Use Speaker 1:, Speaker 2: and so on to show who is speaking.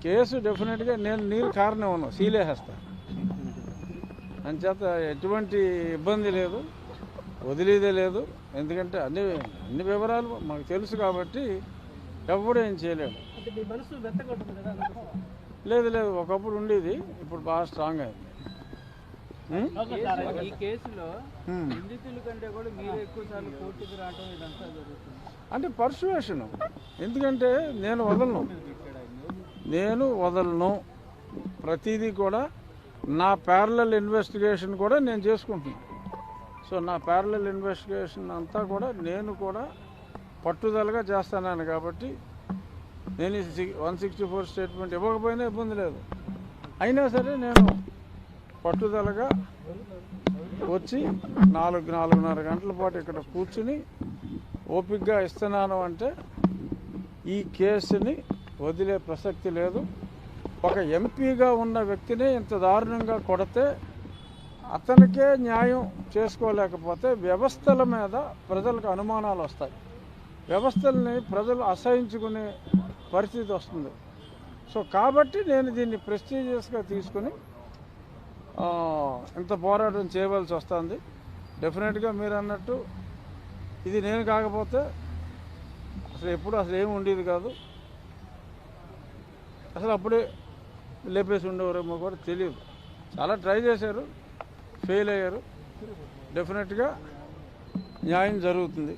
Speaker 1: Case డెఫినెట్గా నేను నీరు కారణం సీలేసేస్తా. అంచేత ఎటువంటి ఇబ్బంది లేదు, వదిలేదే లేదు. ఎందుకంటే అన్ని వివరాలు మాకు తెలుసు కాబట్టి ఎవడు ఏం చేయలేడు. లేదు లేదు, ఒకప్పుడు ఉండేది, ఇప్పుడు బాగా స్ట్రాంగ్ అయింది.
Speaker 2: ఈ కేసులో నిందితుల కంటే కూడా మీరు ఎక్కువ సార్లు కోర్టుకు రావడం ఇదంతా జరుగుతుంది
Speaker 1: అంటే పర్సువేషన్. ఎందుకంటే నేను వదలను ప్రతిదీ కూడా. నా ప్యారలల్ ఇన్వెస్టిగేషన్ కూడా నేను చేసుకుంటున్నాను. సో నా ప్యారలల్ ఇన్వెస్టిగేషన్ అంతా కూడా నేను కూడా పట్టుదలగా చేస్తాను. కాబట్టి నేను 164 స్టేట్మెంట్ ఇవ్వకపోయినా ఇబ్బంది లేదు. అయినా సరే నేను పట్టుదలగా వచ్చి 4-4.5 గంటల పాటు ఇక్కడ కూర్చుని ఓపికగా ఇస్తున్నాను. అంటే ఈ కేసుని వదిలే ప్రసక్తి లేదు. ఒక ఎంపీగా ఉన్న వ్యక్తిని ఇంత దారుణంగా కొడితే అతనికే న్యాయం చేసుకోలేకపోతే వ్యవస్థల మీద ప్రజలకు అనుమానాలు వస్తాయి. వ్యవస్థల్ని ప్రజలు అసహించుకునే పరిస్థితి వస్తుంది. సో కాబట్టి నేను దీన్ని ప్రెస్టీజియస్గా తీసుకుని ఇంత పోరాటం చేయవలసి వస్తుంది. డెఫినెట్గా మీరు అన్నట్టు ఇది నేను కాకపోతే అసలు ఏమి ఉండేది కాదు. అసలు అప్పుడే లేపేసి ఉండేవారేమో కూడా తెలియదు. చాలా ట్రై చేశారు, ఫెయిల్ అయ్యారు. డెఫినెట్గా న్యాయం జరుగుతుంది.